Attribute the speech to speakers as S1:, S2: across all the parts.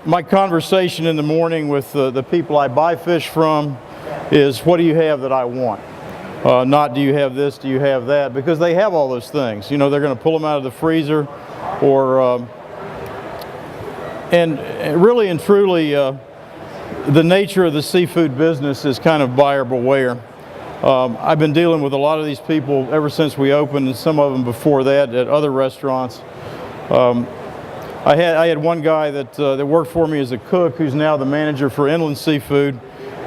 S1: my conversation in the morning with the people I buy fish from is, what do you have that I want? Not do you have this, do you have that? Because they have all those things. You know, they're going to pull them out of the freezer, or and really and truly, the nature of the seafood business is kind of buyer beware. I've been dealing with a lot of these people ever since we opened, and some of them before that at other restaurants. I had one guy that worked for me as a cook, who's now the manager for Inland Seafood,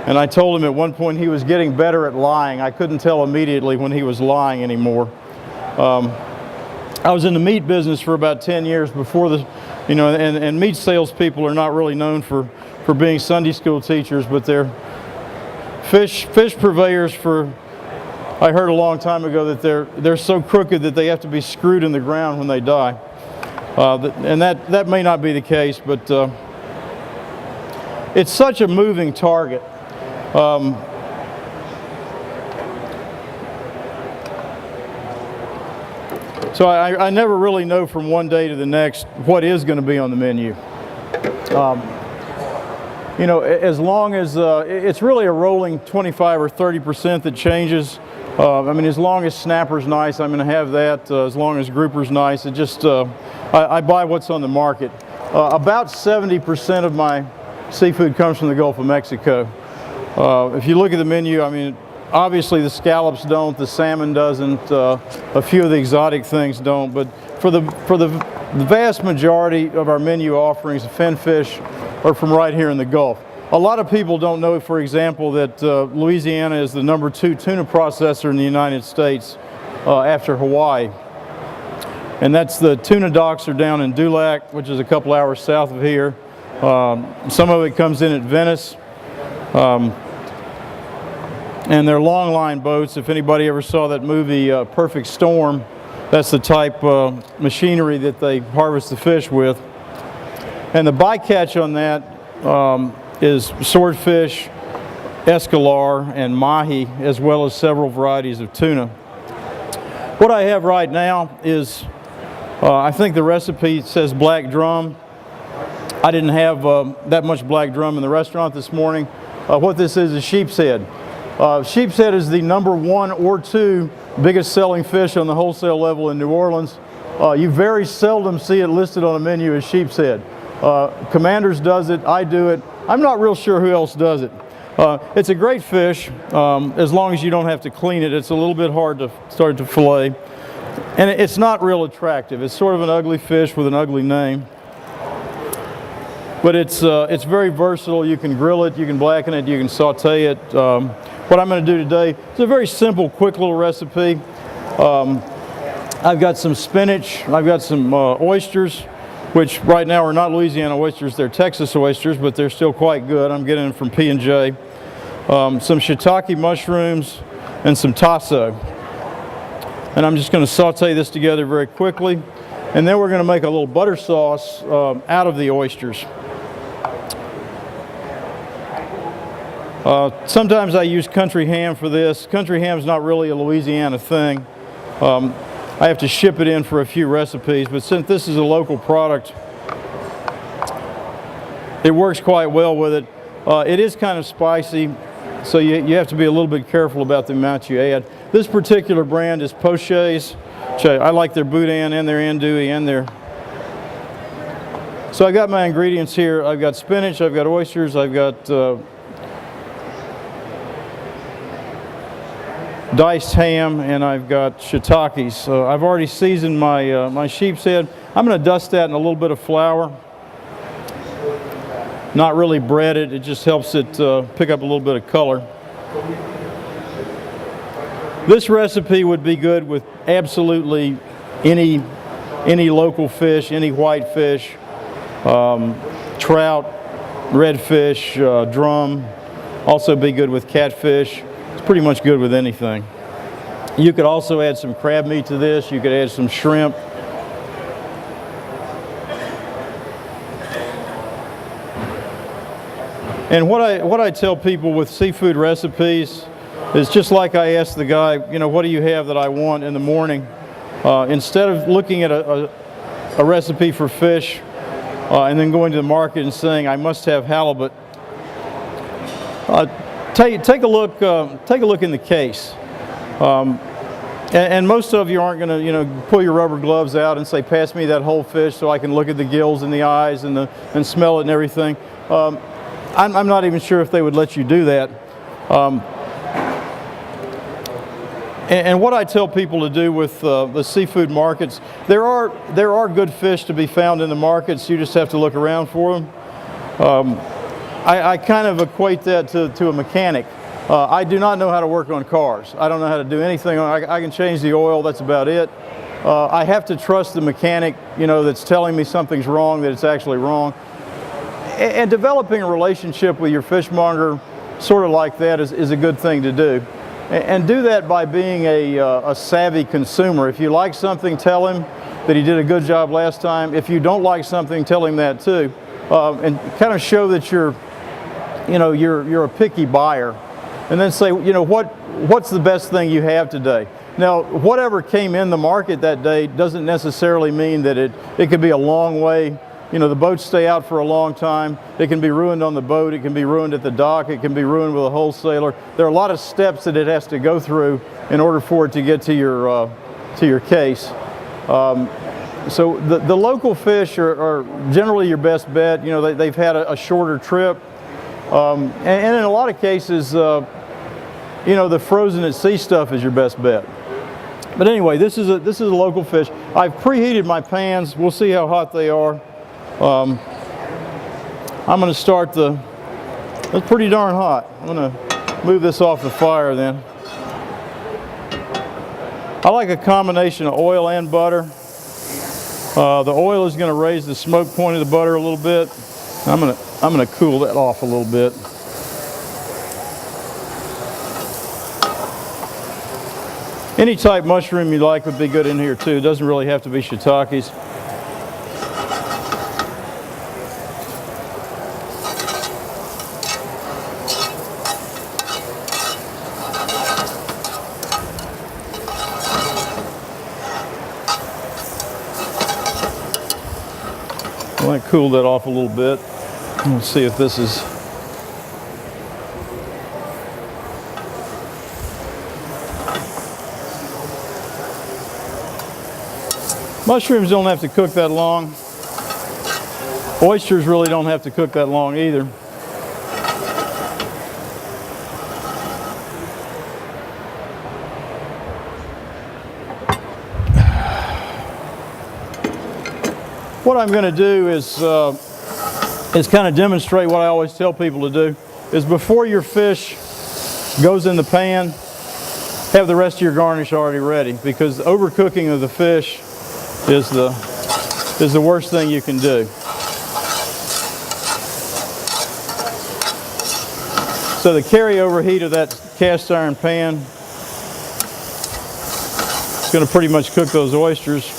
S1: and I told him at one point he was getting better at lying. I couldn't tell immediately when he was lying anymore. I was in the meat business for about 10 years before the, you know, and meat salespeople are not really known for being Sunday school teachers, but they're fish purveyors for, I heard a long time ago that they're so crooked that they have to be screwed in the ground when they die. And that may not be the case, but it's such a moving target. So I never really know from one day to the next what is going to be on the menu. You know, as long as it's really a rolling 25 or 30% that changes. I mean, as long as snapper's nice, I'm going to have that. As long as grouper's nice, it just I buy what's on the market. About 70% of my seafood comes from the Gulf of Mexico. If you look at the menu, I mean, obviously the scallops don't, the salmon doesn't, a few of the exotic things don't, but for the vast majority of our menu offerings, the fin fish are from right here in the Gulf. A lot of people don't know, for example, that Louisiana is the #2 tuna processor in the United States after Hawaii. And that's the tuna docks are down in Dulac, which is a couple hours south of here. Some of it comes in at Venice. And they're long line boats. If anybody ever saw that movie Perfect Storm, that's the type of machinery that they harvest the fish with. And the bycatch on that is swordfish, escalar, and mahi, as well as several varieties of tuna. What I have right now is, I think the recipe says black drum. I didn't have that much black drum in the restaurant this morning. What this is sheep's head. Sheep's head is the #1 or 2 biggest selling fish on the wholesale level in New Orleans. You very seldom see it listed on a menu as sheep's head. Commander's does it, I do it. I'm not real sure who else does it. It's a great fish as long as you don't have to clean it. It's a little bit hard to start to fillet. And it's not real attractive. It's sort of an ugly fish with an ugly name. But it's very versatile. You can grill it, you can blacken it, you can saute it. What I'm going to do today is a very simple, quick little recipe. I've got some spinach, I've got some oysters, which right now are not Louisiana oysters, they're Texas oysters, but they're still quite good. I'm getting them from P&J. Some shiitake mushrooms and some tasso. And I'm just going to saute this together very quickly. And then we're going to make a little butter sauce out of the oysters. Sometimes I use country ham for this. Country ham is not really a Louisiana thing. I have to ship it in for a few recipes, but since this is a local product, it works quite well with it. It is kind of spicy, so you have to be a little bit careful about the amount you add. This particular brand is Poche's. I like their boudin and their andouille and their... So I got my ingredients here. I've got spinach, I've got oysters, I've got diced ham, and I've got shiitakes. I've already seasoned my my sheep's head. I'm going to dust that in a little bit of flour. Not really bread it, it just helps it pick up a little bit of color. This recipe would be good with absolutely any local fish, any white fish, trout, redfish, drum. Also be good with catfish. It's pretty much good with anything. You could also add some crab meat to this. You could add some shrimp. And what I tell people with seafood recipes is just like I asked the guy, you know, what do you have that I want in the morning? Instead of looking at a recipe for fish, and then going to the market and saying, I must have halibut. Take a look in the case. And most of you aren't going to, pull your rubber gloves out and say, pass me that whole fish so I can look at the gills and the eyes and smell it and everything. I'm not even sure if they would let you do that. And what I tell people to do with the seafood markets, there are good fish to be found in the markets. You just have to look around for them. I kind of equate that to a mechanic. I do not know how to work on cars. I don't know how to do anything. I can change the oil, that's about it. I have to trust the mechanic, that's telling me something's wrong, that it's actually wrong. And developing a relationship with your fishmonger sort of like that is a good thing to do. And do that by being a savvy consumer. If you like something, tell him that he did a good job last time. If you don't like something, tell him that too. And kind of show that you're a picky buyer. And then say, what's the best thing you have today? Now, whatever came in the market that day doesn't necessarily mean that it could be a long way. The boats stay out for a long time. It can be ruined on the boat. It can be ruined at the dock. It can be ruined with a wholesaler. There are a lot of steps that it has to go through in order for it to get to your case. So the local fish are generally your best bet. They've had a shorter trip. And in a lot of cases, the frozen at sea stuff is your best bet. But anyway, this is a local fish. I've preheated my pans. We'll see how hot they are. I'm going to start that's pretty darn hot. I'm going to move this off the fire then. I like a combination of oil and butter. The oil is going to raise the smoke point of the butter a little bit. I'm going to cool that off a little bit. Any type mushroom you like would be good in here too. It doesn't really have to be shiitakes. I want to cool that off a little bit. Let's see if this is... Mushrooms don't have to cook that long. Oysters really don't have to cook that long either. What I'm going to do is kind of demonstrate what I always tell people to do, is before your fish goes in the pan, have the rest of your garnish already ready, because overcooking of the fish is the worst thing you can do. So the carryover heat of that cast iron pan is going to pretty much cook those oysters.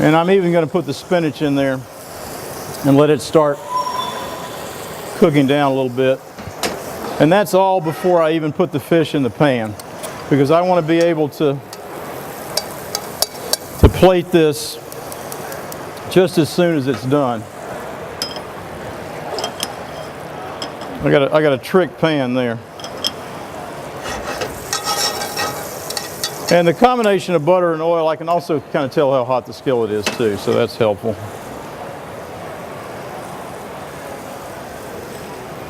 S1: And I'm even going to put the spinach in there and let it start cooking down a little bit. And that's all before I even put the fish in the pan, because I want to be able to plate this just as soon as it's done. I got a trick pan there. And the combination of butter and oil, I can also kind of tell how hot the skillet is too, so that's helpful.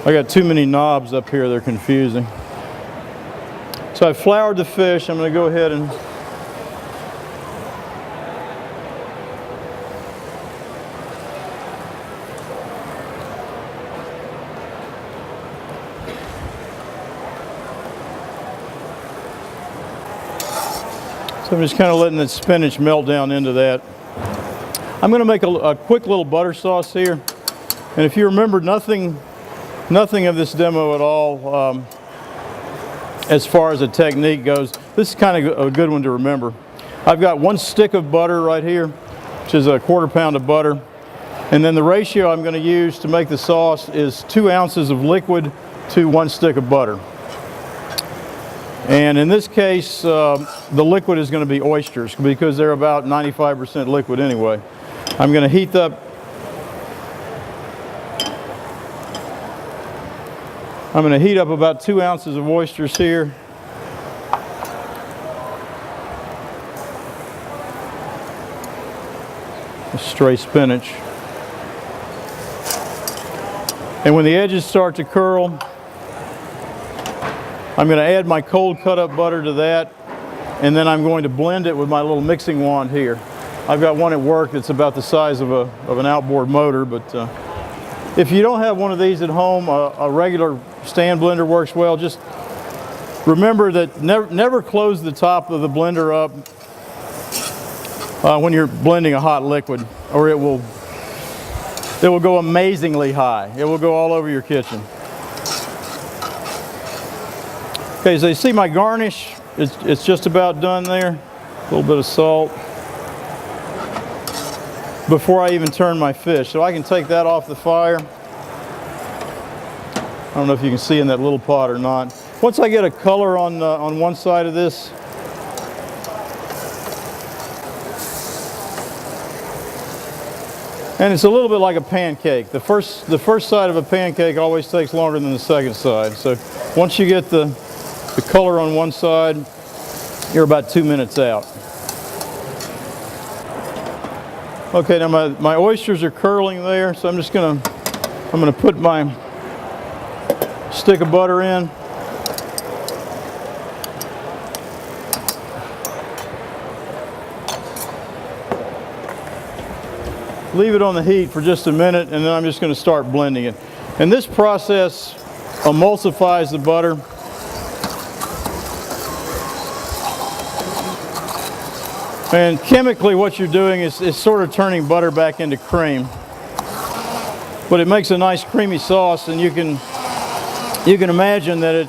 S1: I got too many knobs up here, they're confusing. So I floured the fish. I'm going to go ahead and so I'm just kind of letting the spinach melt down into that. I'm going to make a quick little butter sauce here. And if you remember, nothing of this demo at all as far as a technique goes. This is kind of a good one to remember. I've got one stick of butter right here, which is a 1/4 pound of butter. And then the ratio I'm going to use to make the sauce is 2 ounces of liquid to 1 stick of butter. And in this case, the liquid is going to be oysters because they're about 95% liquid anyway. I'm going to heat up about 2 ounces of oysters here. Stray spinach. And when the edges start to curl, I'm going to add my cold cut up butter to that, and then I'm going to blend it with my little mixing wand here. I've got one at work that's about the size of an outboard motor, but if you don't have one of these at home, a regular stand blender works well. Just remember that never close the top of the blender up when you're blending a hot liquid, or it will go amazingly high. It will go all over your kitchen. Okay, so you see my garnish, it's just about done there. A little bit of salt before I even turn my fish. So I can take that off the fire. I don't know if you can see in that little pot or not. Once I get a color on one side of this, and it's a little bit like a pancake. The first side of a pancake always takes longer than the second side. So once you get the color on one side, you're about 2 minutes out. Okay, now my oysters are curling there, so I'm gonna put my stick of butter in. Leave it on the heat for just a minute, and then I'm just going to start blending it. And this process emulsifies the butter. And chemically what you're doing is sort of turning butter back into cream. But it makes a nice creamy sauce, and you can imagine that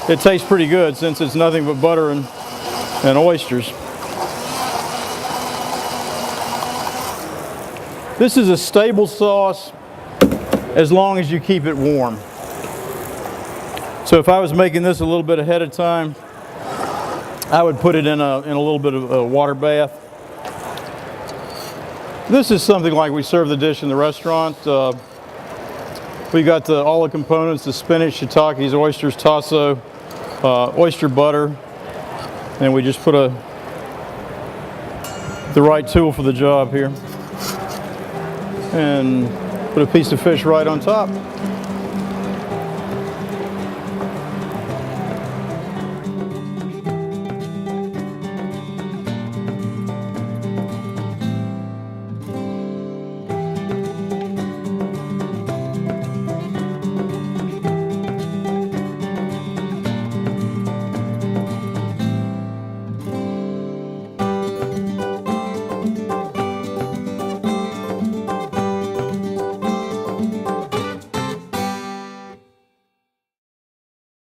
S1: it tastes pretty good since it's nothing but butter and oysters. This is a stable sauce as long as you keep it warm. So if I was making this a little bit ahead of time, I would put it in a little bit of a water bath. This is something like we serve the dish in the restaurant. We got all the components: the spinach, shiitakes, oysters, tasso, oyster butter, and we just put the right tool for the job here. And put a piece of fish right on top.